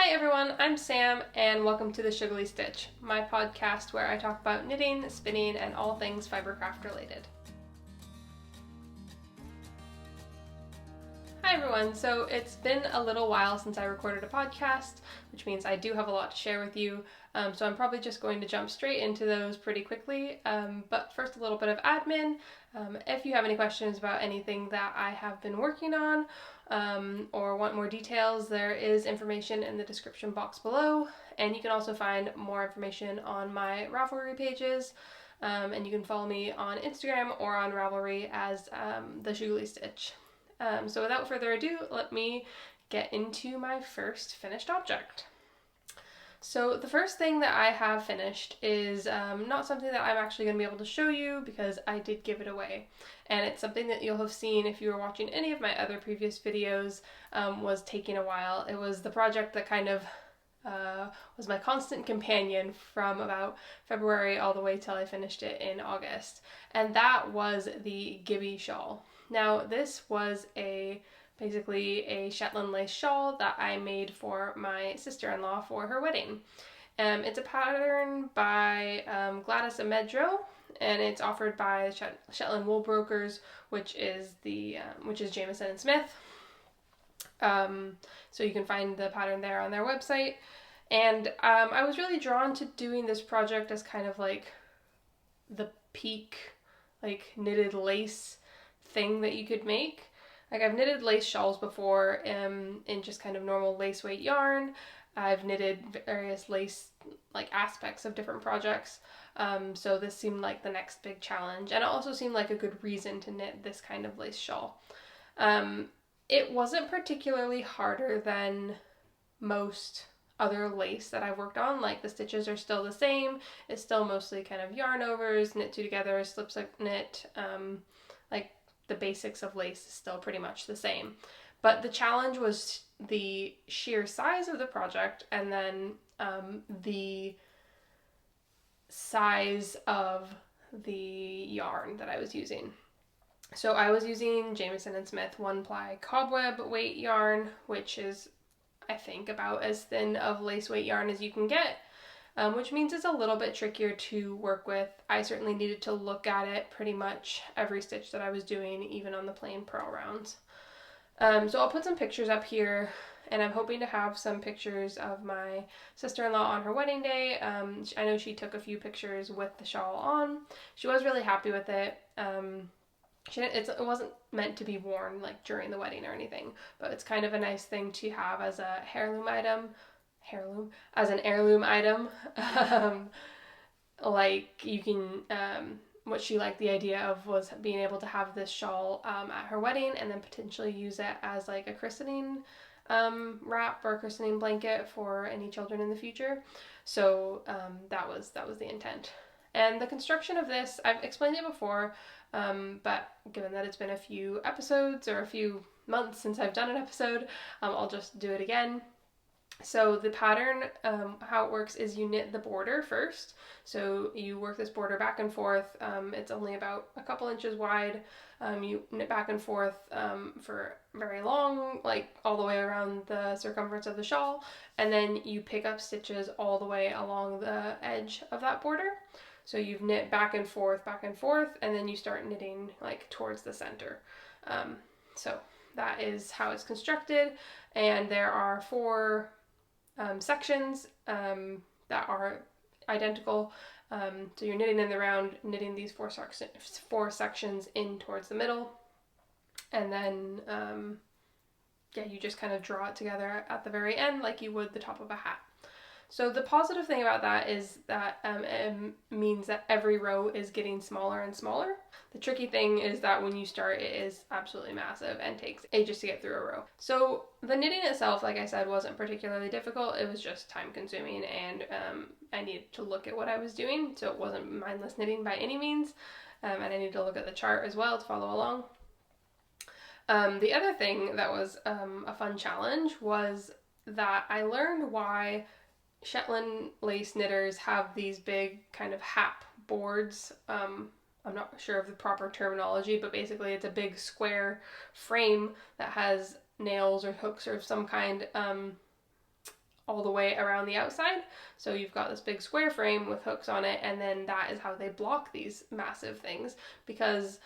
Hi everyone, I'm Sam and welcome to the Shoogly Stitch, my podcast where I talk about knitting, spinning, and all things fibercraft related. Hi everyone, so it's been a little while since I recorded a podcast, which means I do have a lot to share with you, so I'm probably just going to jump straight into those pretty quickly, but first a little bit of admin. If you have any questions about anything that I have been working on, or want more details, there is information in the description box below, and you can also find more information on my Ravelry pages, and you can follow me on Instagram or on Ravelry as the Shoogly Stitch. So without further ado, let me get into my first finished object. So the first thing that I have finished is not something that I'm actually going to be able to show you because I did give it away. And it's something that you'll have seen if you were watching any of my other previous videos, was taking a while. It was the project that kind of was my constant companion from about February all the way till I finished it in August. And that was the Gibbie Shawl. Now this was basically a Shetland lace shawl that I made for my sister-in-law for her wedding. It's a pattern by Gladys Amedro, and it's offered by Shetland Wool Brokers, which is Jamieson and Smith. So you can find the pattern there on their website. And I was really drawn to doing this project as kind of like the peak, like knitted lace thing that you could make. Like I've knitted lace shawls before in just kind of normal lace weight yarn. I've knitted various lace like aspects of different projects. So this seemed like the next big challenge, and it also seemed like a good reason to knit this kind of lace shawl. It wasn't particularly harder than most other lace that I've worked on. Like the stitches are still the same. It's still mostly kind of yarn overs, knit two together, slip knit, like the basics of lace is still pretty much the same. But the challenge was the sheer size of the project, and then the size of the yarn that I was using. So I was using Jamieson and Smith 1-ply Cobweb weight yarn, which is I think about as thin of lace weight yarn as you can get, which means it's a little bit trickier to work with. I certainly needed to look at it pretty much every stitch that I was doing, even on the plain purl rounds. So I'll put some pictures up here, and I'm hoping to have some pictures of my sister-in-law on her wedding day. I know she took a few pictures with the shawl on. She was really happy with it. It wasn't meant to be worn like during the wedding or anything, but it's kind of a nice thing to have as a heirloom item. As an heirloom item. Like you can, what she liked the idea of was being able to have this shawl at her wedding and then potentially use it as like a christening wrap or a christening blanket for any children in the future. So that was the intent. And the construction of this, I've explained it before, but given that it's been a few episodes or a few months since I've done an episode, I'll just do it again. So the pattern, how it works is you knit the border first. So you work this border back and forth. It's only about a couple inches wide. You knit back and forth for very long, like all the way around the circumference of the shawl. And then you pick up stitches all the way along the edge of that border. So you've knit back and forth, and then you start knitting like towards the center. So that is how it's constructed. And there are 4 sections that are identical. So you're knitting in the round, knitting these 4 sections in towards the middle, and then you just kind of draw it together at the very end like you would the top of a hat. So the positive thing about that is that it means that every row is getting smaller and smaller. The tricky thing is that when you start, it is absolutely massive and takes ages to get through a row. So the knitting itself, like I said, wasn't particularly difficult. It was just time consuming, and I needed to look at what I was doing. So it wasn't mindless knitting by any means. And I needed to look at the chart as well to follow along. The other thing that was a fun challenge was that I learned why Shetland lace knitters have these big kind of hap boards. I'm not sure of the proper terminology, but basically it's a big square frame that has nails or hooks or some kind all the way around the outside. So you've got this big square frame with hooks on it, and then that is how they block these massive things, because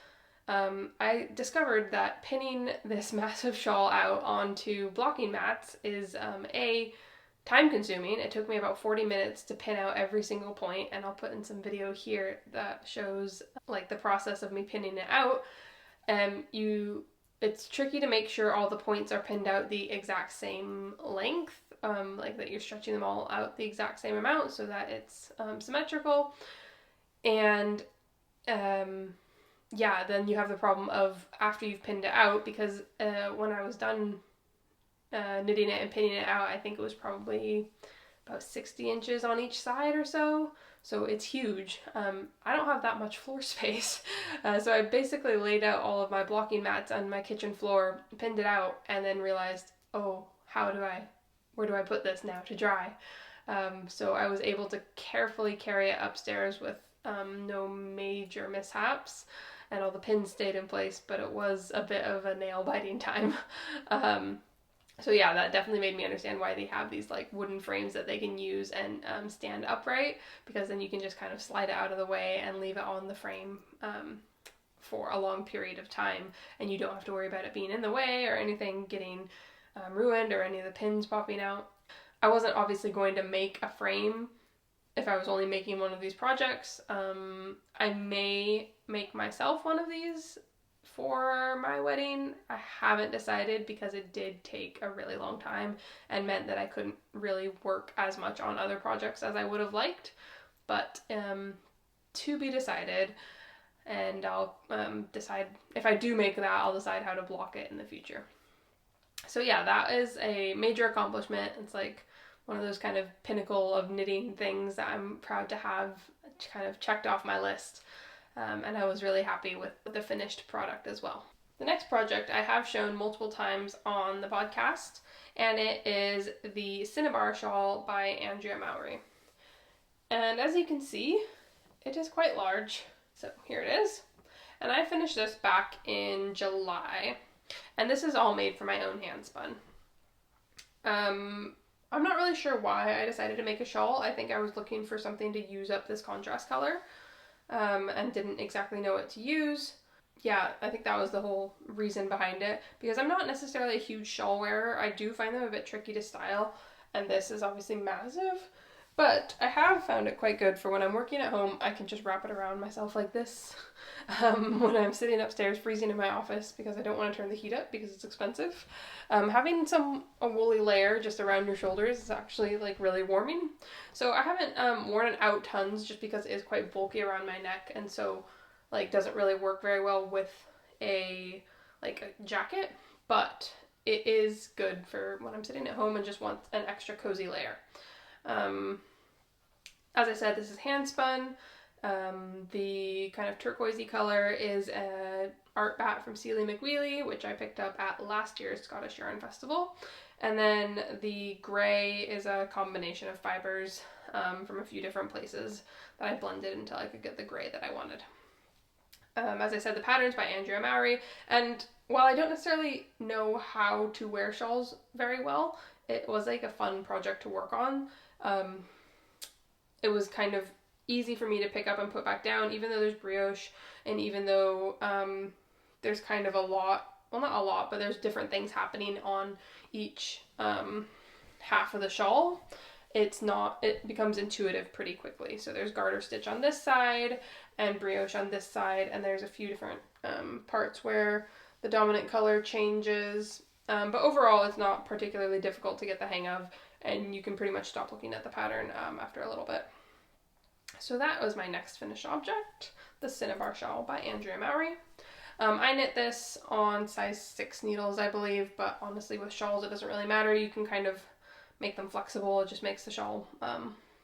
I discovered that pinning this massive shawl out onto blocking mats is time consuming. It took me about 40 minutes to pin out every single point, and I'll put in some video here that shows like the process of me pinning it out. It's tricky to make sure all the points are pinned out the exact same length, like that you're stretching them all out the exact same amount so that it's symmetrical. And yeah, then you have the problem of after you've pinned it out, because when I was done knitting it and pinning it out, I think it was probably about 60 inches on each side or so. So it's huge. I don't have that much floor space. So I basically laid out all of my blocking mats on my kitchen floor, pinned it out, and then realized, oh, where do I put this now to dry? So I was able to carefully carry it upstairs with no major mishaps, and all the pins stayed in place, but it was a bit of a nail-biting time. So yeah, that definitely made me understand why they have these like wooden frames that they can use and stand upright, because then you can just kind of slide it out of the way and leave it on the frame for a long period of time, and you don't have to worry about it being in the way or anything getting ruined or any of the pins popping out. I wasn't obviously going to make a frame if I was only making one of these projects. I may make myself one of these for my wedding. I haven't decided, because it did take a really long time and meant that I couldn't really work as much on other projects as I would have liked. But to be decided, and I'll decide if I do make that, I'll decide how to block it in the future. So yeah, that is a major accomplishment. It's like one of those kind of pinnacle of knitting things that I'm proud to have kind of checked off my list. And I was really happy with the finished product as well. The next project I have shown multiple times on the podcast, and it is the Cinnabar Shawl by Andrea Mowry. And as you can see, it is quite large. So here it is. And I finished this back in July. And this is all made for my own hand spun. I'm not really sure why I decided to make a shawl. I think I was looking for something to use up this contrast color, and didn't exactly know what to use. Yeah, I think that was the whole reason behind it, because I'm not necessarily a huge shawl wearer. I do find them a bit tricky to style, and this is obviously massive, but I have found it quite good for when I'm working at home. I can just wrap it around myself like this when I'm sitting upstairs freezing in my office, because I don't want to turn the heat up because it's expensive. Having a woolly layer just around your shoulders is actually like really warming. So I haven't worn it out tons, just because it is quite bulky around my neck, and so like doesn't really work very well with a jacket, but it is good for when I'm sitting at home and just want an extra cozy layer. As I said, this is hand spun. The kind of turquoisey color is an art bat from Sealy McWheely, which I picked up at last year's Scottish Yarn Festival. And then the gray is a combination of fibers from a few different places that I blended until I could get the gray that I wanted. As I said, the pattern's by Andrea Mowry, and while I don't necessarily know how to wear shawls very well, it was like a fun project to work on. It was kind of easy for me to pick up and put back down, even though there's brioche, and even though there's kind of a lot, well, not a lot, but there's different things happening on each half of the shawl. It becomes intuitive pretty quickly. So there's garter stitch on this side and brioche on this side, and there's a few different parts where the dominant color changes. But overall, it's not particularly difficult to get the hang of, and you can pretty much stop looking at the pattern after a little bit. So that was my next finished object, the Cinnabar Shawl by Andrea Mowry. I knit this on size 6 needles, I believe, but honestly with shawls it doesn't really matter. You can kind of make them flexible. It just makes the shawl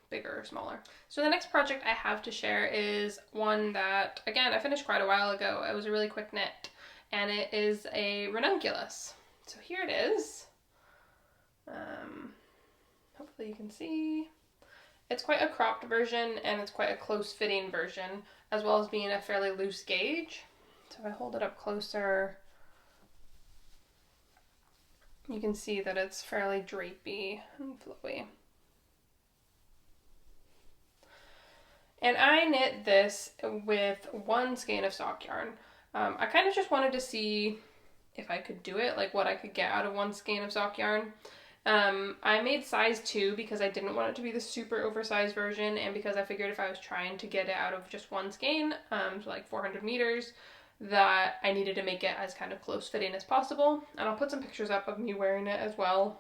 bigger or smaller. So the next project I have to share is one that, again, I finished quite a while ago. It was a really quick knit, and it is a ranunculus. So here it is. Hopefully you can see. It's quite a cropped version, and it's quite a close-fitting version, as well as being a fairly loose gauge. So if I hold it up closer, You can see that it's fairly drapey and flowy. And I knit this with 1 skein of sock yarn. I kind of just wanted to see if I could do it, like what I could get out of 1 skein of sock yarn. I made size 2 because I didn't want it to be the super oversized version, and because I figured if I was trying to get it out of just 1 skein, so like 400 meters, that I needed to make it as kind of close fitting as possible. And I'll put some pictures up of me wearing it as well.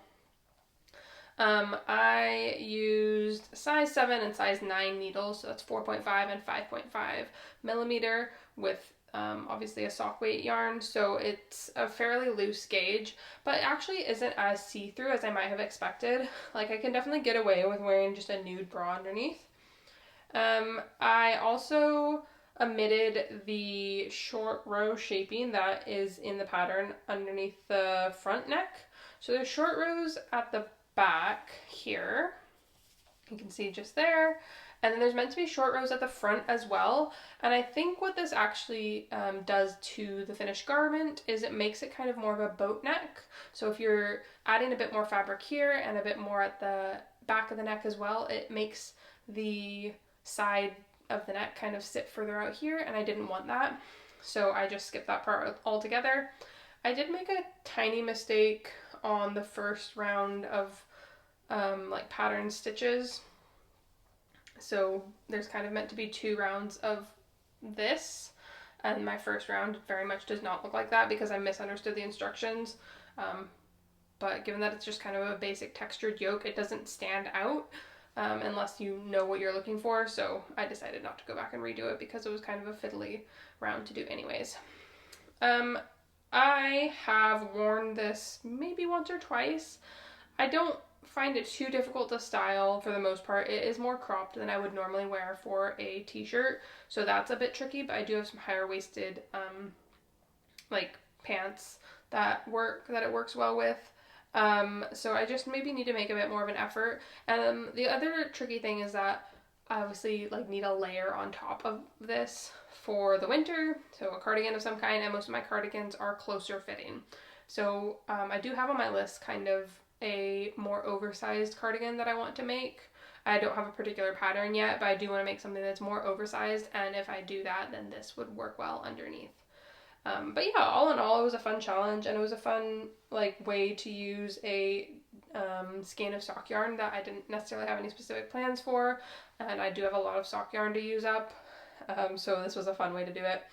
I used size 7 and size 9 needles, so that's 4.5 and 5.5 millimeter with obviously a sock weight yarn, so it's a fairly loose gauge, but it actually isn't as see-through as I might have expected. Like, I can definitely get away with wearing just a nude bra underneath. I also omitted the short row shaping that is in the pattern underneath the front neck. So there's short rows at the back here, you can see just there, and then there's meant to be short rows at the front as well. And I think what this actually does to the finished garment is it makes it kind of more of a boat neck. So if you're adding a bit more fabric here and a bit more at the back of the neck as well, it makes the side of the neck kind of sit further out here, and I didn't want that, so I just skipped that part altogether. I did make a tiny mistake on the first round of like pattern stitches. So there's kind of meant to be 2 rounds of this, and my first round very much does not look like that because I misunderstood the instructions. But given that it's just kind of a basic textured yoke, it doesn't stand out unless you know what you're looking for. So I decided not to go back and redo it because it was kind of a fiddly round to do anyways. I have worn this maybe once or twice. I don't find it too difficult to style for the most part. It is more cropped than I would normally wear for a t-shirt, so that's a bit tricky, but I do have some higher waisted like pants that it works well with. So I just maybe need to make a bit more of an effort. The other tricky thing is that I obviously like need a layer on top of this for the winter, so a cardigan of some kind, and most of my cardigans are closer fitting. So I do have on my list kind of a more oversized cardigan that I want to make. I don't have a particular pattern yet, but I do want to make something that's more oversized, and if I do that, then this would work well underneath. But yeah, all in all, it was a fun challenge, and it was a fun like way to use a skein of sock yarn that I didn't necessarily have any specific plans for, and I do have a lot of sock yarn to use up, so this was a fun way to do it.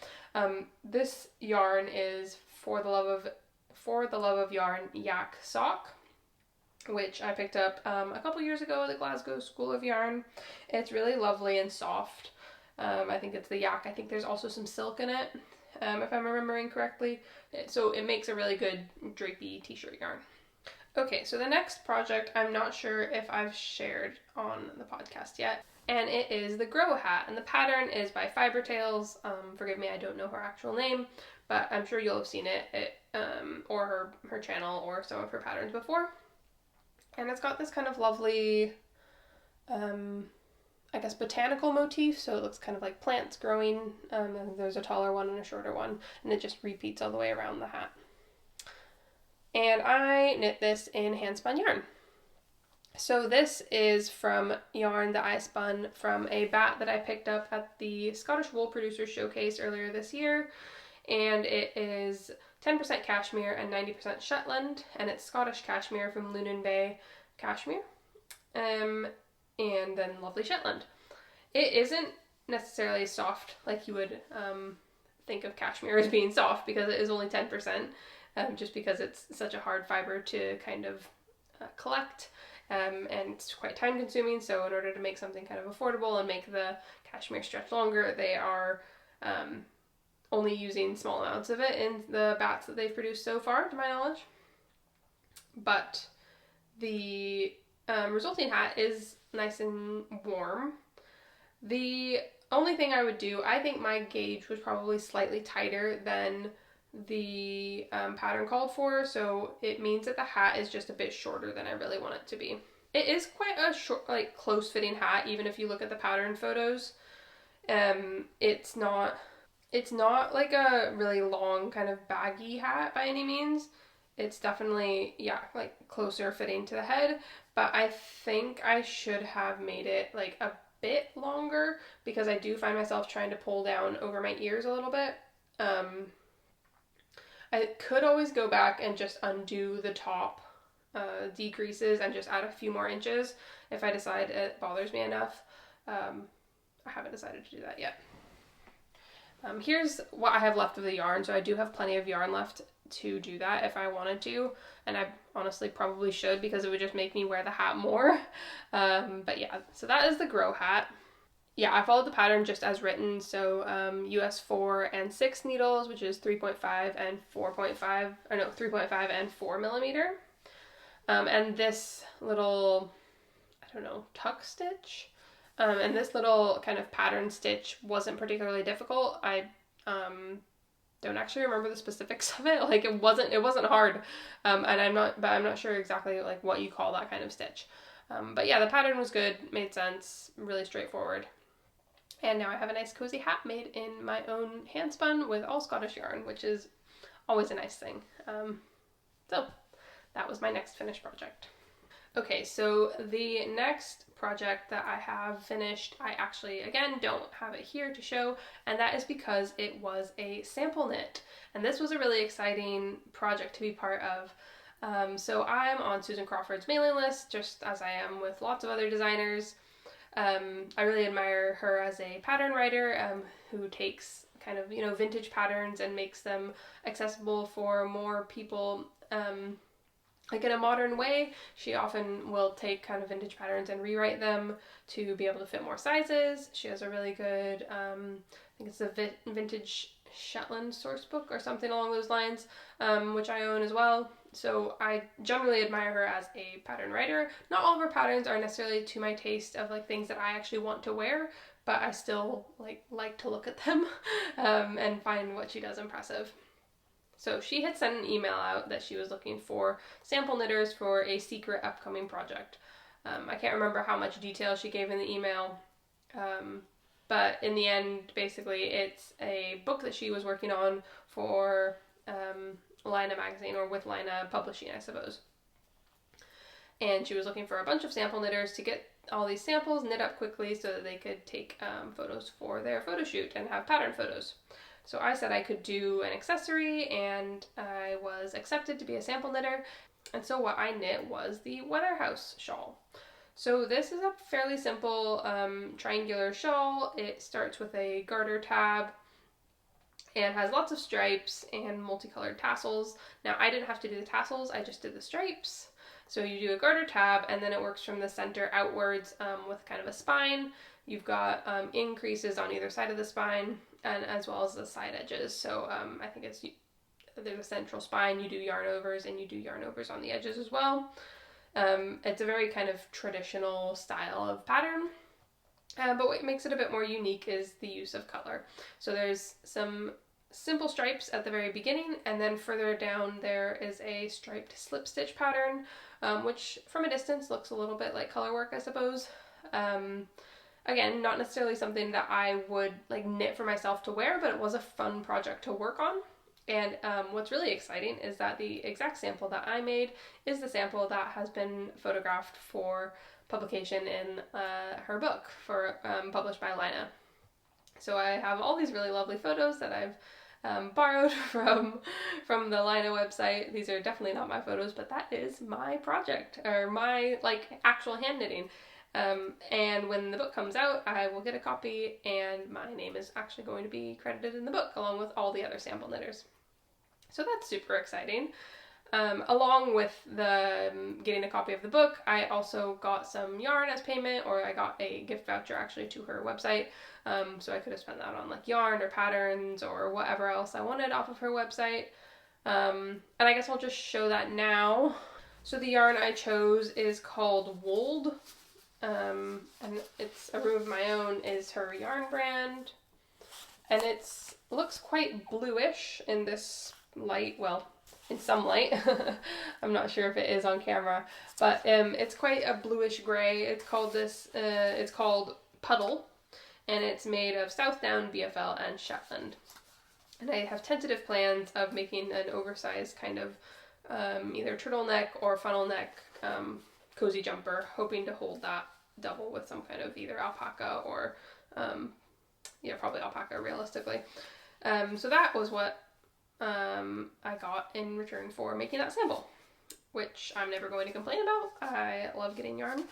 This yarn is For the Love of Yarn Yak Sock, which I picked up a couple years ago at the Glasgow School of Yarn. It's really lovely and soft. I think it's the yak. I think there's also some silk in it, if I'm remembering correctly. So it makes a really good drapey t-shirt yarn. Okay, so the next project I'm not sure if I've shared on the podcast yet, and it is the Gro Hat, and the pattern is by Fibre Tales. Forgive me, I don't know her actual name, but I'm sure you'll have seen it or her channel or some of her patterns before. And it's got this kind of lovely, I guess, botanical motif, so it looks kind of like plants growing. And there's a taller one and a shorter one, and it just repeats all the way around the hat. And I knit this in handspun yarn. So this is from yarn that I spun from a bat that I picked up at the Scottish Wool Producers Showcase earlier this year, and it is 10% cashmere and 90% Shetland, and it's Scottish cashmere from Lunan Bay cashmere, and then lovely Shetland. It isn't necessarily soft like you would think of cashmere as being soft, because it is only 10%, just because it's such a hard fiber to kind of collect, and it's quite time consuming. So in order to make something kind of affordable and make the cashmere stretch longer, they are only using small amounts of it in the bats that they've produced so far, to my knowledge. But the resulting hat is nice and warm. The only thing I would do, I think my gauge was probably slightly tighter than the pattern called for, so it means that the hat is just a bit shorter than I really want it to be. It is quite a short, like close fitting hat, even if you look at the pattern photos. It's not like a really long kind of baggy hat by any means. it's definitely, yeah, like closer fitting to the head, but I think I should have made it like a bit longer because I do find myself trying to pull down over my ears a little bit. I could always go back and just undo the top decreases and just add a few more inches if I decide it bothers me enough. I haven't decided to do that yet. Here's what I have left of the yarn. So I do have plenty of yarn left to do that if I wanted to, and I honestly probably should because it would just make me wear the hat more. But yeah, so that is the Gro Hat. Yeah, I followed the pattern just as written, so US 4 and 6 needles, which is 3.5 and 4.5, or no, 3.5 and 4 millimeter. And this little, I don't know, tuck stitch. And this little kind of pattern stitch wasn't particularly difficult. I don't actually remember the specifics of it. Like it wasn't hard. And I'm not sure exactly like what you call that kind of stitch. But yeah, the pattern was good, made sense, really straightforward. And now I have a nice cozy hat made in my own hand spun with all Scottish yarn, which is always a nice thing. So that was my next finished project. Okay, so the next project that I have finished, I actually, again, don't have it here to show, and that is because it was a sample knit. And this was a really exciting project to be part of. So I'm on Susan Crawford's mailing list, just as I am with lots of other designers. I really admire her as a pattern writer who takes kind of, vintage patterns and makes them accessible for more people like in a modern way. She often will take kind of vintage patterns and rewrite them to be able to fit more sizes. She has a really good, I think it's a vintage Shetland source book or something along those lines, which I own as well. So I generally admire her as a pattern writer. Not all of her patterns are necessarily to my taste of like things that I actually want to wear, but I still like to look at them and find what she does impressive. So she had sent an email out that she was looking for sample knitters for a secret upcoming project. I can't remember how much detail she gave in the email, but in the end, basically, it's a book that she was working on for Lina magazine, or with Lina Publishing, I suppose. And she was looking for a bunch of sample knitters to get all these samples knit up quickly so that they could take photos for their photo shoot and have pattern photos. So I said I could do an accessory, and I was accepted to be a sample knitter. And so what I knit was the Weatherhouse Shawl. So this is a fairly simple triangular shawl. It starts with a garter tab and has lots of stripes and multicolored tassels. Now I didn't have to do the tassels, I just did the stripes. So you do a garter tab, and then it works from the center outwards with kind of a spine. You've got increases on either side of the spine, and as well as the side edges. So I think there's a central spine, you do yarn overs, and you do yarn overs on the edges as well. It's a very kind of traditional style of pattern, but what makes it a bit more unique is the use of color. So there's some simple stripes at the very beginning, and then further down there is a striped slip stitch pattern, which from a distance looks a little bit like color work, I suppose. Again, not necessarily something that I would knit for myself to wear, but it was a fun project to work on. And what's really exciting is that the exact sample that I made is the sample that has been photographed for publication in her book published by Lina. So I have all these really lovely photos that I've borrowed from the Lina website. These are definitely not my photos, but that is my project, or my actual hand knitting. And when the book comes out, I will get a copy, and my name is actually going to be credited in the book along with all the other sample knitters. So that's super exciting. Along with the getting a copy of the book, I also got some yarn as payment, or I got a gift voucher actually to her website. So I could have spent that on yarn or patterns or whatever else I wanted off of her website. And I guess I'll just show that now. So the yarn I chose is called Wold. And it's a room of my own is her yarn brand. And it's looks quite bluish in this light, well, in some light. I'm not sure if it is on camera, but it's quite a bluish gray. It's called Puddle, and it's made of Southdown, BFL, and Shetland. And I have tentative plans of making an oversized kind of either turtleneck or funnel neck cozy jumper, hoping to hold that double with some kind of either alpaca or, yeah, probably alpaca realistically. So that was what I got in return for making that sample, which I'm never going to complain about. I love getting yarn.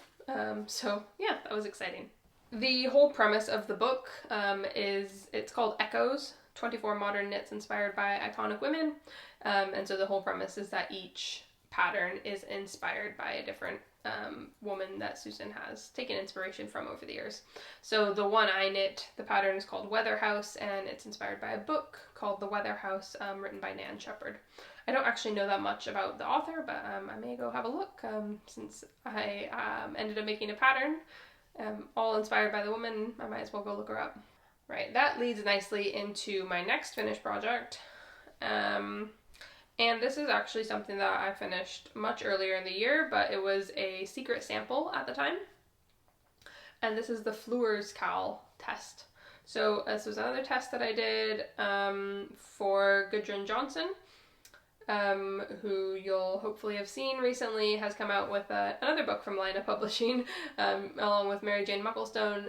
So yeah, that was exciting. The whole premise of the book is, it's called Echoes, 24 Modern Knits Inspired by Iconic Women. And so the whole premise is that each pattern is inspired by a different woman that Susan has taken inspiration from over the years. So the one I knit, the pattern is called Weatherhouse, and it's inspired by a book called The Weatherhouse, written by Nan Shepherd. I don't actually know that much about the author, but I may go have a look, since I ended up making a pattern all inspired by the woman. I might as well go look her up. Right, that leads nicely into my next finished project. And this is actually something that I finished much earlier in the year, but it was a secret sample at the time. And this is the Flooers Cowl test. So this was another test that I did for Gudrun Johnston, who you'll hopefully have seen recently, has come out with another book from Lina Publishing, along with Mary Jane Mucklestone.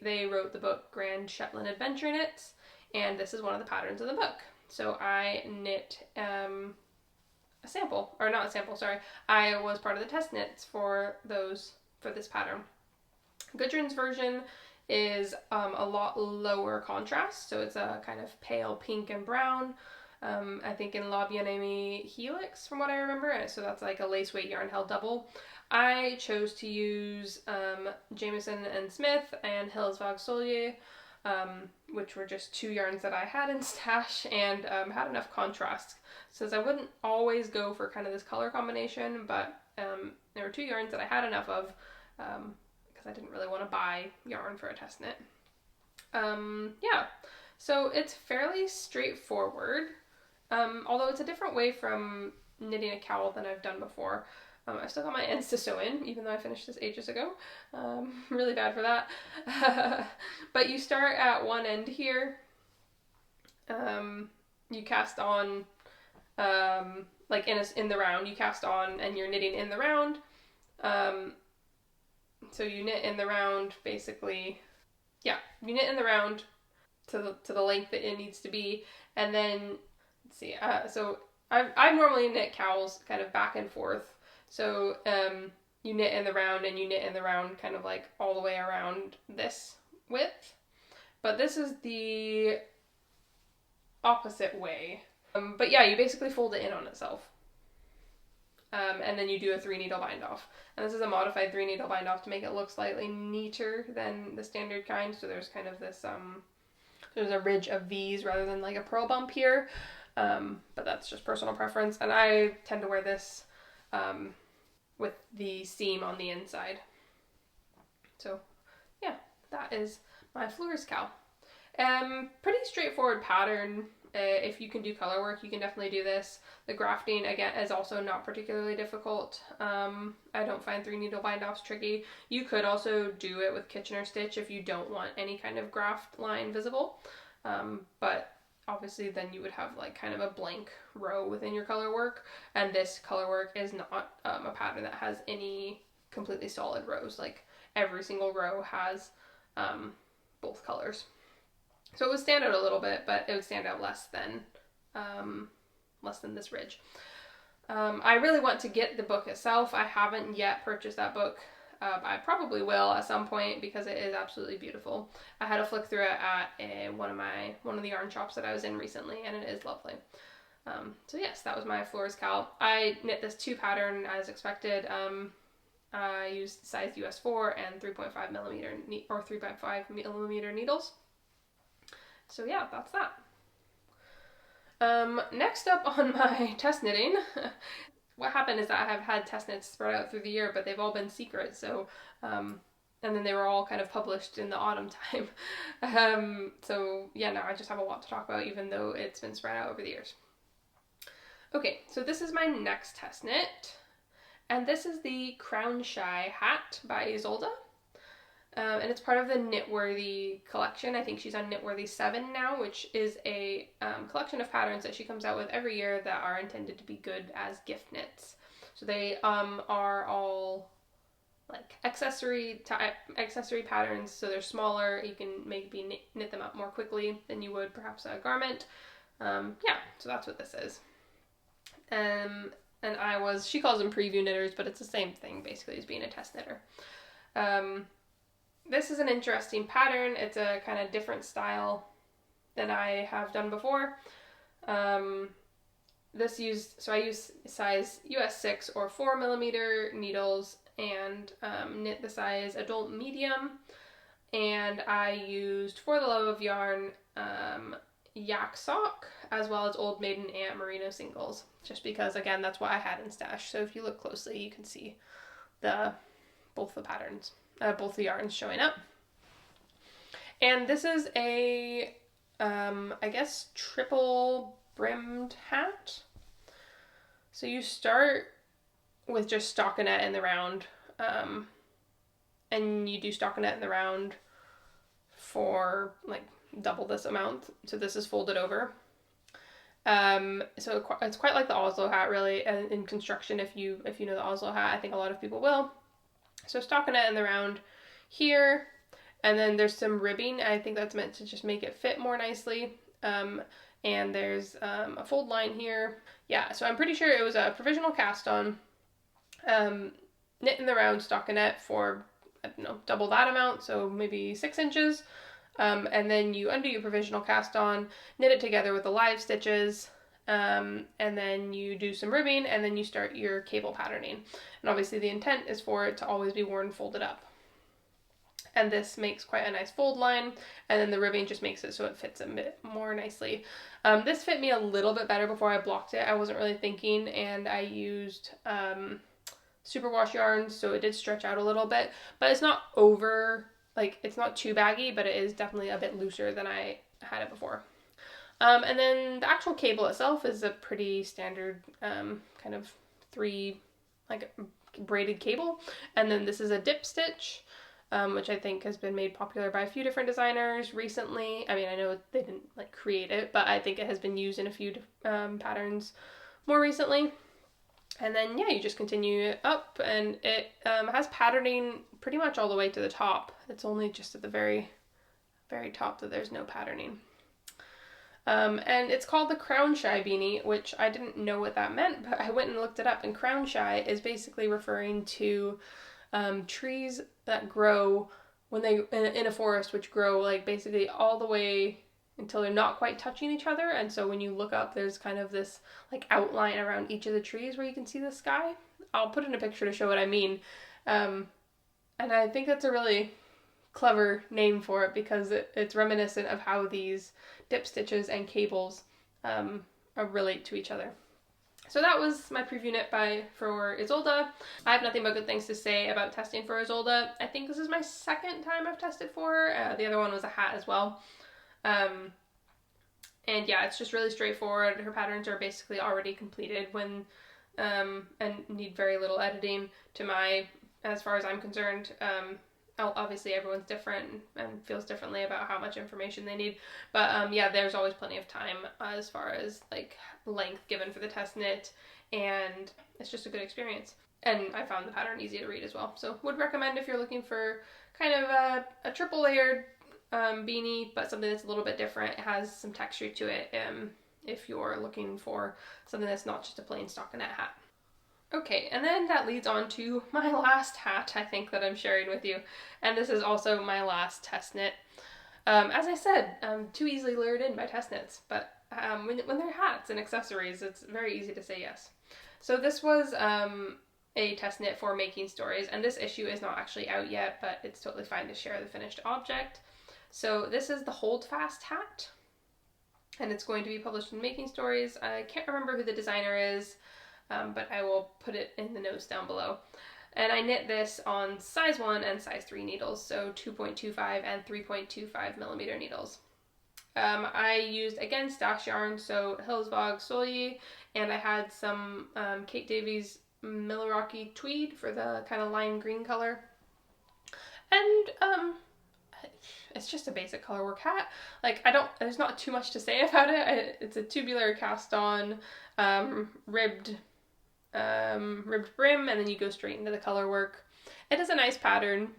They wrote the book Grand Shetland Adventure Knits, and this is one of the patterns in the book. So I knit a sample, or not a sample, sorry. I was part of the test knits for this pattern. Gudrun's version is a lot lower contrast, so it's a kind of pale pink and brown. I think in La Bien-Aimée Helix, from what I remember, so that's like a lace weight yarn held double. I chose to use Jamieson and Smith and Hillesvag Solje, which were just two yarns that I had in stash and had enough contrast. Since I wouldn't always go for kind of this color combination, but there were two yarns that I had enough of because I didn't really want to buy yarn for a test knit. Yeah, so it's fairly straightforward, although it's a different way from knitting a cowl than I've done before. I've still got my ends to sew in, even though I finished this ages ago. Really bad for that. But you start at one end here. You cast on, like in the round, you cast on and you're knitting in the round. So you knit in the round, basically. Yeah, you knit in the round to the length that it needs to be. And then, let's see, so I normally knit cowls kind of back and forth. So you knit in the round and you knit in the round kind of like all the way around this width. But this is the opposite way. But yeah, you basically fold it in on itself. And then you do a 3-needle bind off. And this is a modified 3-needle bind off to make it look slightly neater than the standard kind. So there's kind of this, there's a ridge of V's rather than like a purl bump here. But that's just personal preference. And I tend to wear this with the seam on the inside. So yeah, that is my Flooers Cowl. Pretty straightforward pattern. If you can do color work, you can definitely do this. The grafting, again, is also not particularly difficult. I don't find 3-needle bind-offs tricky. You could also do it with Kitchener stitch if you don't want any kind of graft line visible. But obviously then you would have like kind of a blank row within your color work. And this color work is not a pattern that has any completely solid rows. Like every single row has both colors. So it would stand out a little bit, but it would stand out less than this ridge. I really want to get the book itself. I haven't yet purchased that book. I probably will at some point because it is absolutely beautiful. I had a flick through it at one of the yarn shops that I was in recently, and it is lovely. So yes, that was my Flooers Cowl. I knit this 2 pattern as expected. I used size US 4 and 3.5 millimeter or 3.5 millimeter needles. So yeah, that's that. Next up on my test knitting, what happened is that I have had test knits spread out through the year, but they've all been secret. So, and then they were all kind of published in the autumn time. So yeah, now I just have a lot to talk about, even though it's been spread out over the years. Okay, so this is my next test knit, and this is the Crown Shy Hat by Isolde. And it's part of the Knitworthy collection. I think she's on Knitworthy 7 now, which is a collection of patterns that she comes out with every year that are intended to be good as gift knits. So they are all like accessory patterns, so they're smaller. You can maybe knit them up more quickly than you would perhaps a garment. Yeah, so that's what this is. And she calls them preview knitters, but it's the same thing basically as being a test knitter. This is an interesting pattern. It's a kind of different style than I have done before. I use size US 6 or 4 millimeter needles and knit the size adult medium. And I used For the Love of Yarn yak sock as well as Old Maiden and merino singles, just because again that's what I had in stash. So if you look closely you can see both the patterns, both the yarns showing up. And this is a I guess triple brimmed hat. So you start with just stockinette in the round, and you do stockinette in the round for like double this amount. So this is folded over. So it's quite like the Oslo hat really in construction. If you know the Oslo hat, I think a lot of people will. So stockinette in the round here, and then there's some ribbing. I think that's meant to just make it fit more nicely. And there's a fold line here. Yeah, so I'm pretty sure it was a provisional cast on, knit in the round stockinette for, I don't know, double that amount, so maybe 6 inches. And then you undo your provisional cast on, knit it together with the live stitches, and then you do some ribbing, and then you start your cable patterning. And obviously the intent is for it to always be worn folded up. And this makes quite a nice fold line, and then the ribbing just makes it so it fits a bit more nicely. This fit me a little bit better before I blocked it. I wasn't really thinking, and I used superwash yarns, so it did stretch out a little bit, but it's not over, like it's not too baggy, but it is definitely a bit looser than I had it before. And then the actual cable itself is a pretty standard kind of 3 like braided cable, and then this is a dip stitch. Which I think has been made popular by a few different designers recently. I mean, I know they didn't like create it, but I think it has been used in a few patterns more recently. And then yeah, you just continue it up, and it has patterning pretty much all the way to the top. It's only just at the very, very top that there's no patterning. And it's called the crown shy beanie, which I didn't know what that meant, but I went and looked it up, and crown shy is basically referring to trees that grow when they in a forest, which grow like basically all the way until they're not quite touching each other. And so when you look up, there's kind of this like outline around each of the trees where you can see the sky. I'll put in a picture to show what I mean. And I think that's a really clever name for it, because it's reminiscent of how these dip stitches and cables relate to each other. So that was my preview knit for Isolde. I have nothing but good things to say about testing for Isolde. I think this is my second time I've tested for her. The other one was a hat as well. And yeah, it's just really straightforward. Her patterns are basically already completed and need very little editing as far as I'm concerned. Obviously everyone's different and feels differently about how much information they need, but yeah, there's always plenty of time as far as like length given for the test knit, and it's just a good experience. And I found the pattern easy to read as well, so would recommend if you're looking for kind of a triple layered beanie, but something that's a little bit different. It has some texture to it, if you're looking for something that's not just a plain stockinette hat. Okay, and then that leads on to my last hat, I think, that I'm sharing with you. And this is also my last test knit. As I said, I'm too easily lured in by test knits, but when they're hats and accessories, it's very easy to say yes. So this was a test knit for Making Stories, and this issue is not actually out yet, but it's totally fine to share the finished object. So this is the Holdfast Hat, and it's going to be published in Making Stories. I can't remember who the designer is, but I will put it in the notes down below. And I knit this on size 1 and size 3 needles, so 2.25 and 3.25 millimeter needles. I used, again, stash yarn, so Hillesvag Solje, and I had some Kate Davies Milwaukee tweed for the kind of lime green color. And it's just a basic colorwork hat. Like, there's not too much to say about it. It's a tubular cast on, ribbed brim, and then you go straight into the colorwork. It is a nice pattern.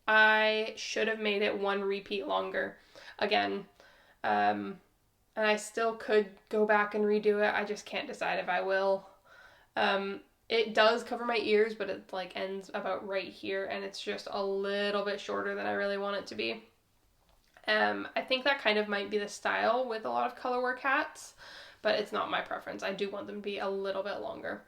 I should have made it one repeat longer again. And I still could go back and redo it. I just can't decide if I will. It does cover my ears, but it like ends about right here, and it's just a little bit shorter than I really want it to be. I think that kind of might be the style with a lot of colorwork hats, but it's not my preference. I do want them to be a little bit longer.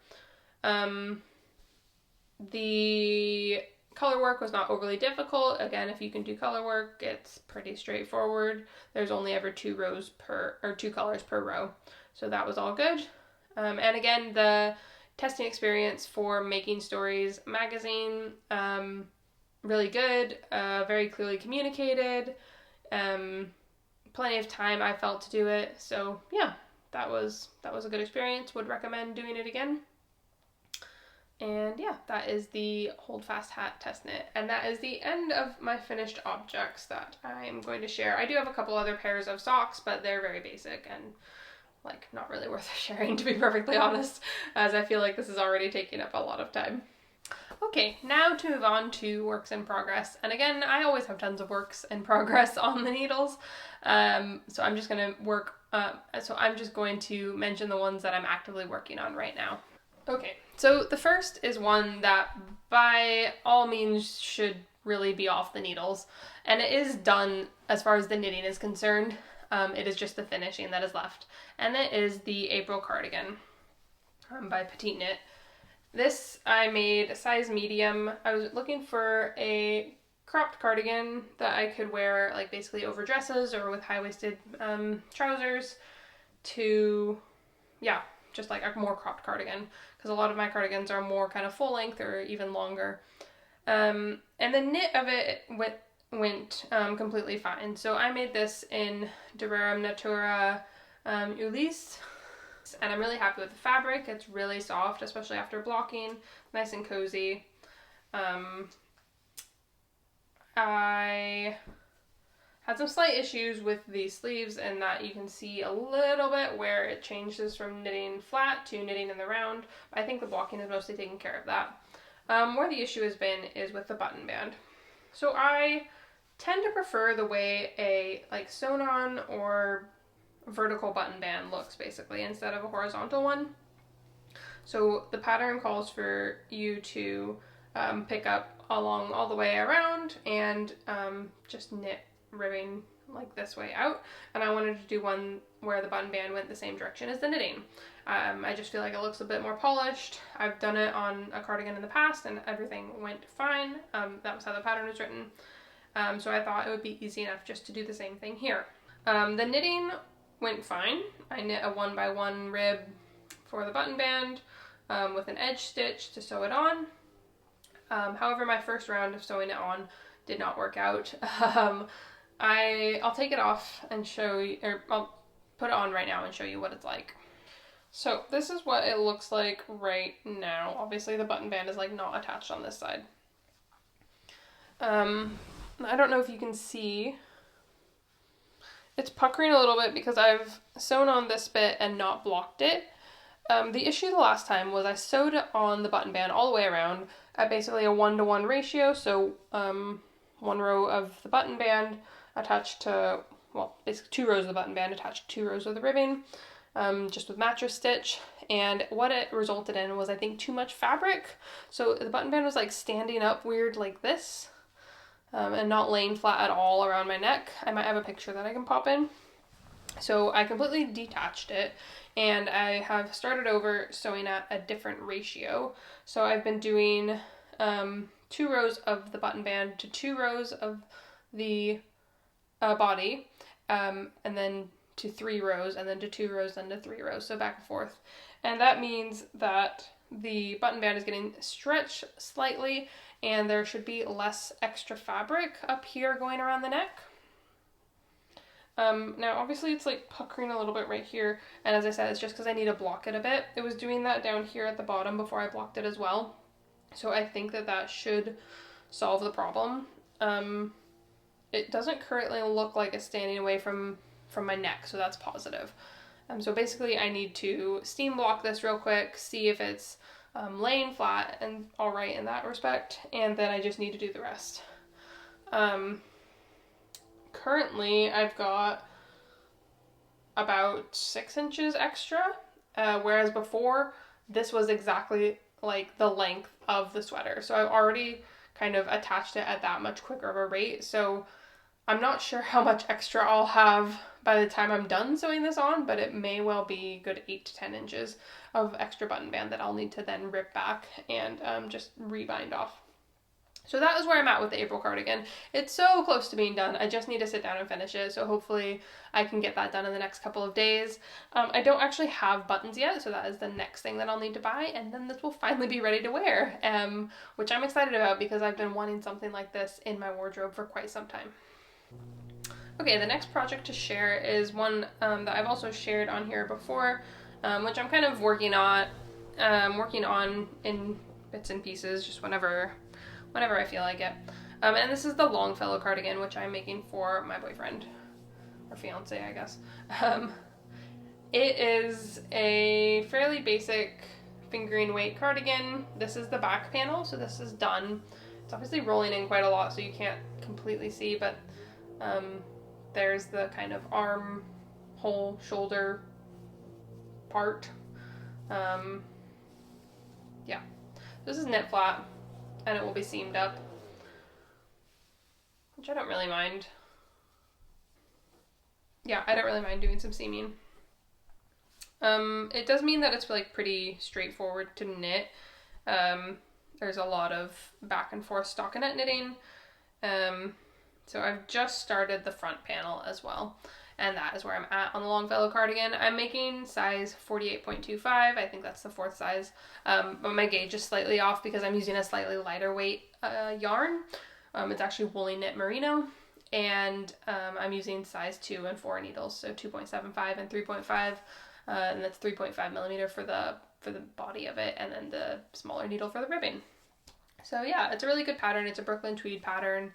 The color work was not overly difficult. Again, if you can do color work, it's pretty straightforward. There's only ever two colors per row, so that was all good. And again, the testing experience for Making Stories magazine, really good, very clearly communicated, plenty of time I felt to do it. So yeah, that was a good experience. Would recommend doing it again. And yeah, that is the Holdfast Hat test knit. And that is the end of my finished objects that I'm going to share. I do have a couple other pairs of socks, but they're very basic and like not really worth sharing, to be perfectly honest, as I feel like this is already taking up a lot of time. Okay, now to move on to works in progress. And again, I always have tons of works in progress on the needles. So I'm just going to mention the ones that I'm actively working on right now. Okay, so the first is one that by all means should really be off the needles, and it is done as far as the knitting is concerned. It is just the finishing that is left, and it is the April cardigan by Petite Knit. This I made a size medium. I was looking for a cropped cardigan that I could wear like basically over dresses or with high-waisted trousers to, yeah, just like a more cropped cardigan, because a lot of my cardigans are more kind of full length or even longer. And the knit of it went completely fine. So I made this in Dererum Natura Ulysse, and I'm really happy with the fabric. It's really soft, especially after blocking, nice and cozy. I had some slight issues with the sleeves in that you can see a little bit where it changes from knitting flat to knitting in the round. I think the blocking is mostly taking care of that. Where the issue has been is with the button band. So I tend to prefer the way a like sewn on or vertical button band looks basically instead of a horizontal one. So the pattern calls for you to pick up along all the way around and just knit ribbing like this way out, and I wanted to do one where the button band went the same direction as the knitting. I just feel like it looks a bit more polished. I've done it on a cardigan in the past and everything went fine. That was how the pattern was written. So I thought it would be easy enough just to do the same thing here. The knitting went fine. I knit a 1x1 rib for the button band with an edge stitch to sew it on. However, my first round of sewing it on did not work out. I'll take it off and show you, or I'll put it on right now and show you what it's like. So this is what it looks like right now. Obviously the button band is like not attached on this side. I don't know if you can see. It's puckering a little bit because I've sewn on this bit and not blocked it. The issue the last time was I sewed on the button band all the way around at basically a 1-to-1 ratio. So one row of the button band attached to, well, basically 2 rows of the button band attached to 2 rows of the ribbing, just with mattress stitch. And what it resulted in was, I think, too much fabric. So the button band was like standing up weird like this, and not laying flat at all around my neck. I might have a picture that I can pop in. So I completely detached it, and I have started over sewing at a different ratio. So I've been doing 2 rows of the button band to 2 rows of the body, and then to 3 rows, and then to 2 rows, then to 3 rows, so back and forth. And that means that the button band is getting stretched slightly, and there should be less extra fabric up here going around the neck. Now obviously it's like puckering a little bit right here, and as I said, it's just because I need to block it a bit. It was doing that down here at the bottom before I blocked it as well. So I think that that should solve the problem. It doesn't currently look like it's standing away from my neck, so that's positive. So basically I need to steam block this real quick, see if it's laying flat and all right in that respect, and then I just need to do the rest. Currently I've got about 6 inches extra, whereas before this was exactly like the length of the sweater. So I've already kind of attached it at that much quicker of a rate. So I'm not sure how much extra I'll have by the time I'm done sewing this on, but it may well be a good 8 to 10 inches of extra button band that I'll need to then rip back and just rebind off. So that is where I'm at with the April cardigan. It's so close to being done. I just need to sit down and finish it. So hopefully I can get that done in the next couple of days. I don't actually have buttons yet, so that is the next thing that I'll need to buy. And then this will finally be ready to wear, which I'm excited about because I've been wanting something like this in my wardrobe for quite some time. Okay, the next project to share is one that I've also shared on here before, which I'm kind of working on in bits and pieces, just whenever I feel like it. And this is the Longfellow cardigan, which I'm making for my boyfriend, or fiance, I guess. It is a fairly basic fingering weight cardigan. This is the back panel, so this is done. It's obviously rolling in quite a lot, so you can't completely see, but there's the kind of arm hole, shoulder part. Yeah, this is knit flat, and it will be seamed up, which I don't really mind. Yeah, I don't really mind doing some seaming. It does mean that it's like pretty straightforward to knit. There's a lot of back and forth stockinette knitting. So I've just started the front panel as well, and that is where I'm at on the Longfellow cardigan. I'm making size 48.25. I think that's the 4th size, but my gauge is slightly off because I'm using a slightly lighter weight yarn. It's actually woolly knit merino, and I'm using size 2 and 4 needles, so 2.75 and 3.5, and that's 3.5 millimeter for the body of it, and then the smaller needle for the ribbing. So yeah, it's a really good pattern. It's a Brooklyn tweed pattern.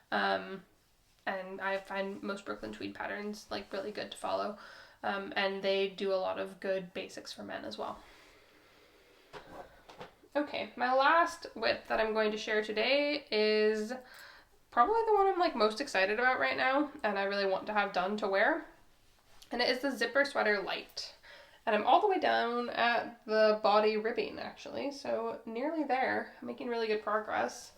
And I find most Brooklyn tweed patterns like really good to follow, and they do a lot of good basics for men as well. Okay, my last width that I'm going to share today is probably the one I'm like most excited about right now, and I really want to have done to wear, and it is the Zipper Sweater Light. And I'm all the way down at the body ribbing actually, so nearly there. I'm making really good progress.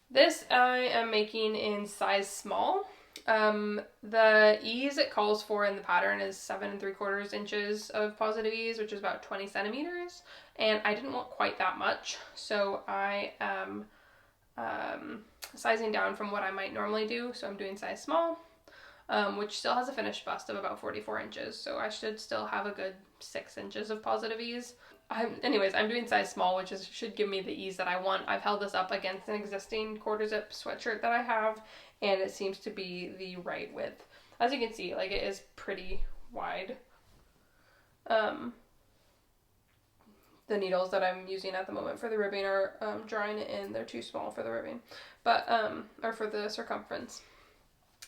This I am making in size small. The ease it calls for in the pattern is 7 3/4 inches of positive ease, which is about 20 centimeters. And I didn't want quite that much, so I am sizing down from what I might normally do. So I'm doing size small, which still has a finished bust of about 44 inches. So I should still have a good 6 inches of positive ease. I'm doing size small, which should give me the ease that I want. I've held this up against an existing 1/4 zip sweatshirt that I have, and it seems to be the right width. As you can see, like it is pretty wide. The needles that I'm using at the moment for the ribbing are drawing it in. They're too small for the ribbing, but or for the circumference.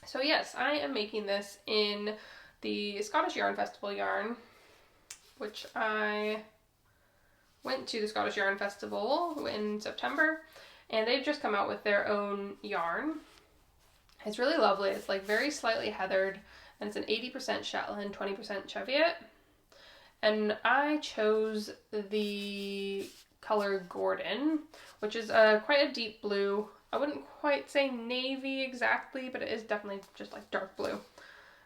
So yes, I am making this in the Scottish Yarn Festival yarn, which I went to the Scottish Yarn Festival in September, and they've just come out with their own yarn. It's really lovely. It's like very slightly heathered, and it's an 80% Shetland, 20% Cheviot. And I chose the color Gordon, which is quite a deep blue. I wouldn't quite say navy exactly, but it is definitely just like dark blue.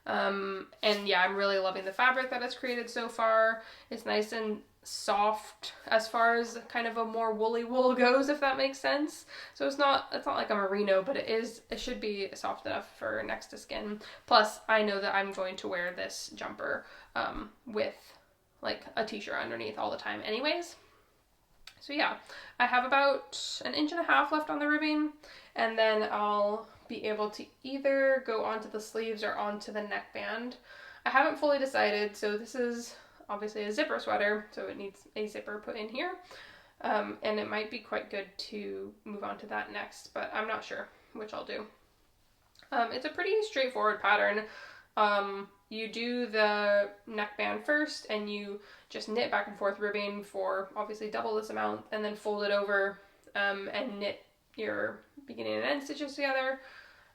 And yeah, I'm really loving the fabric that it's created so far. It's nice and soft as far as kind of a more woolly wool goes, if that makes sense. So it's not like a merino, but it should be soft enough for next to skin. Plus, I know that I'm going to wear this jumper with like a t-shirt underneath all the time anyways. So yeah, I have about 1.5 inches left on the ribbing, and then I'll be able to either go onto the sleeves or onto the neckband. I haven't fully decided, so this is obviously a zipper sweater, so it needs a zipper put in here. And it might be quite good to move on to that next, but I'm not sure which I'll do. It's a pretty straightforward pattern. You do the neckband first, and you just knit back and forth ribbing for obviously double this amount, and then fold it over and knit your beginning and end stitches together,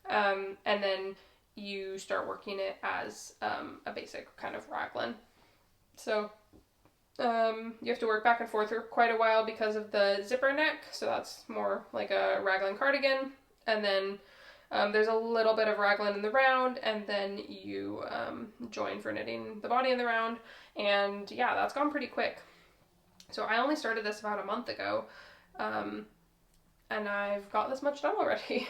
and then you start working it as a basic kind of raglan. So you have to work back and forth for quite a while because of the zipper neck, so that's more like a raglan cardigan, and then there's a little bit of raglan in the round, and then you join for knitting the body in the round, and yeah, that's gone pretty quick. So I only started this about a month ago, and I've got this much done already.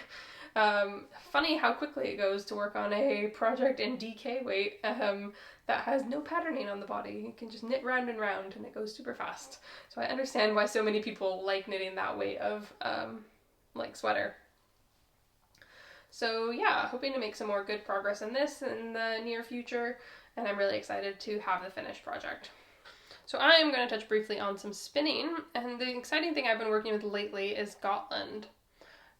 Funny how quickly it goes to work on a project in DK weight that has no patterning on the body. You can just knit round and round, and it goes super fast. So I understand why so many people like knitting that weight of like sweater. So yeah, hoping to make some more good progress in this in the near future, and I'm really excited to have the finished project. So I am going to touch briefly on some spinning, and the exciting thing I've been working with lately is Gotland.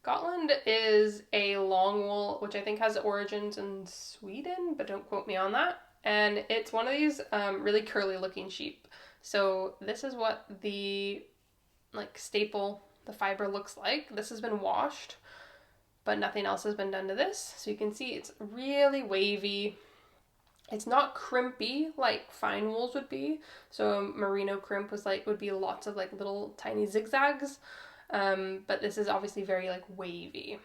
Gotland is a long wool, which I think has origins in Sweden, but don't quote me on that. And it's one of these really curly looking sheep. So this is what the staple, the fiber looks like. This has been washed, but nothing else has been done to this. So you can see it's really wavy. It's not crimpy like fine wools would be. So a merino crimp would be lots of little tiny zigzags. But this is obviously very wavy.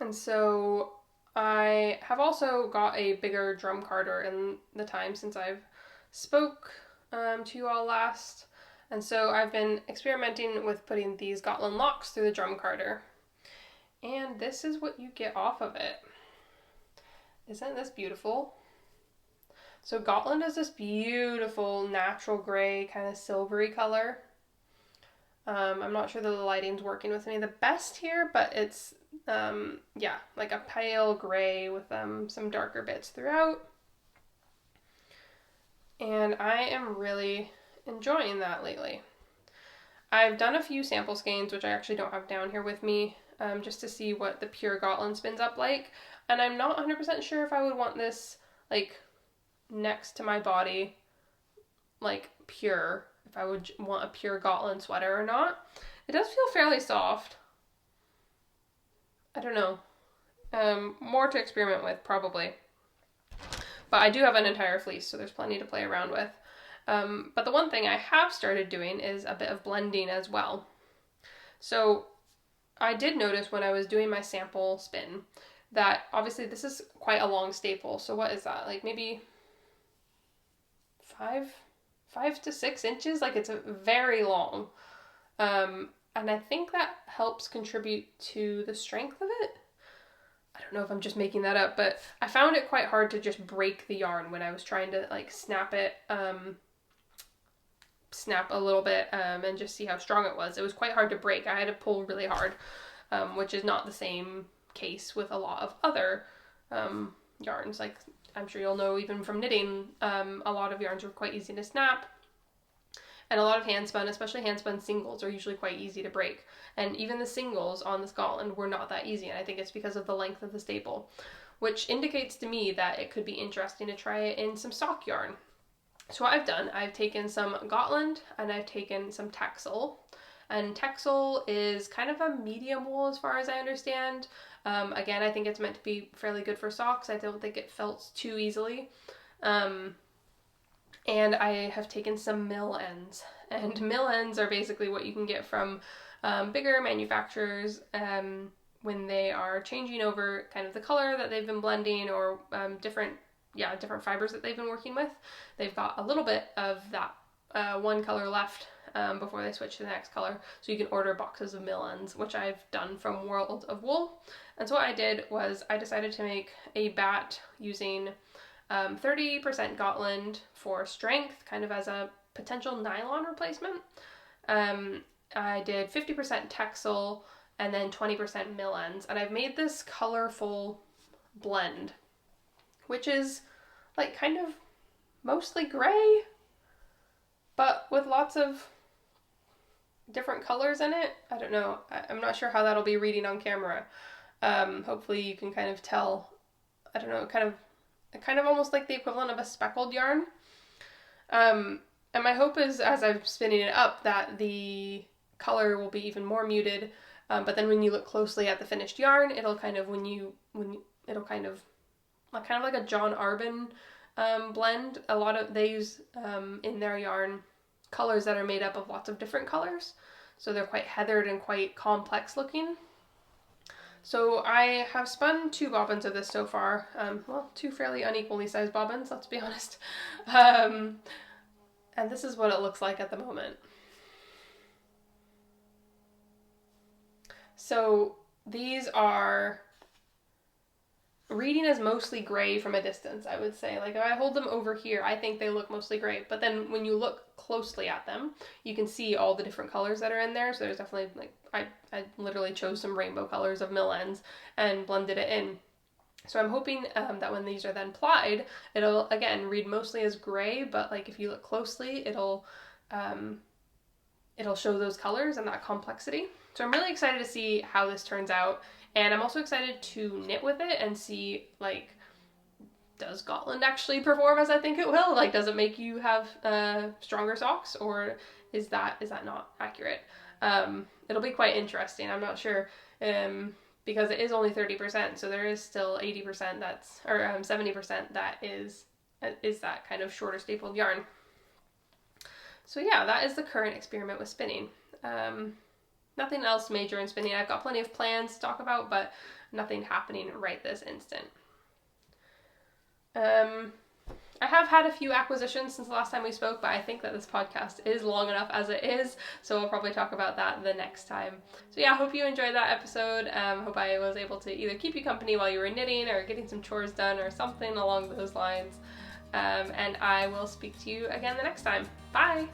And so I have also got a bigger drum carder in the time since I've spoke to you all last. And so I've been experimenting with putting these Gotland locks through the drum carder. And this is what you get off of it. Isn't this beautiful? So Gotland is this beautiful natural gray kind of silvery color. I'm not sure that the lighting's working with me the best here, but it's like a pale gray with some darker bits throughout. And I am really enjoying that lately. I've done a few sample skeins, which I actually don't have down here with me, just to see what the pure Gotland spins up like. And I'm not 100% sure if I would want this next to my body, pure, if I would want a pure Gotland sweater or not. It does feel fairly soft. I don't know. More to experiment with, probably. But I do have an entire fleece, so there's plenty to play around with. But the one thing I have started doing is a bit of blending as well. So I did notice when I was doing my sample spin that obviously this is quite a long staple. So what is that? Maybe 5 to 6 inches? It's very long. And I think that helps contribute to the strength of it. I don't know if I'm just making that up, but I found it quite hard to just break the yarn when I was trying to snap it, snap a little bit and just see how strong it was. It was quite hard to break. I had to pull really hard, which is not the same case with a lot of other yarns. I'm sure you'll know even from knitting, a lot of yarns are quite easy to snap. And a lot of handspun, especially handspun singles, are usually quite easy to break. And even the singles on this Gotland were not that easy, and I think it's because of the length of the staple, which indicates to me that it could be interesting to try it in some sock yarn. So what I've done, I've taken some Gotland and I've taken some Texel. And Texel is kind of a medium wool as far as I understand. Again, I think it's meant to be fairly good for socks. I don't think it felts too easily. And I have taken some mill ends. And mill ends are basically what you can get from bigger manufacturers when they are changing over kind of the color that they've been blending, or different fibers that they've been working with. They've got a little bit of that one color left before they switch to the next color. So you can order boxes of mill ends, which I've done from World of Wool. And so what I did was I decided to make a bat using 30% Gotland for strength, kind of as a potential nylon replacement. I did 50% Texel and then 20% mill ends. And I've made this colorful blend, which is kind of mostly gray, but with lots of different colors in it. I don't know. I'm not sure how that'll be reading on camera. Hopefully you can kind of tell, I don't know, kind of almost like the equivalent of a speckled yarn. And my hope is, as I'm spinning it up, that the color will be even more muted. But then when you look closely at the finished yarn, it'll kind of, it'll kind of like a John Arbon blend. A lot of, they use in their yarn colors that are made up of lots of different colors. So they're quite heathered and quite complex looking. So I have spun 2 bobbins of this so far. Well, 2 fairly unequally sized bobbins, let's be honest. And this is what it looks like at the moment. So these are reading as mostly gray from a distance, I would say. Like if I hold them over here, I think they look mostly gray. But then when you look closely at them, you can see all the different colors that are in there. So there's definitely, like, I literally chose some rainbow colors of mill ends and blended it in. So I'm hoping that when these are then plied, it'll, again, read mostly as gray, but like if you look closely, it'll show those colors and that complexity. So I'm really excited to see how this turns out. And I'm also excited to knit with it and see, like, does Gotland actually perform as I think it will? Like, does it make you have stronger socks, or is that not accurate? It'll be quite interesting. I'm not sure, because it is only 30%, so there is still 80% that's, or 70% that is that kind of shorter stapled yarn. So yeah, that is the current experiment with spinning. Nothing else major in spinning. I've got plenty of plans to talk about, but nothing happening right this instant. I have had a few acquisitions since the last time we spoke, but I think that this podcast is long enough as it is, so I'll probably talk about that the next time. So yeah, I hope you enjoyed that episode. Hope I was able to either keep you company while you were knitting or getting some chores done or something along those lines. And I will speak to you again the next time. Bye!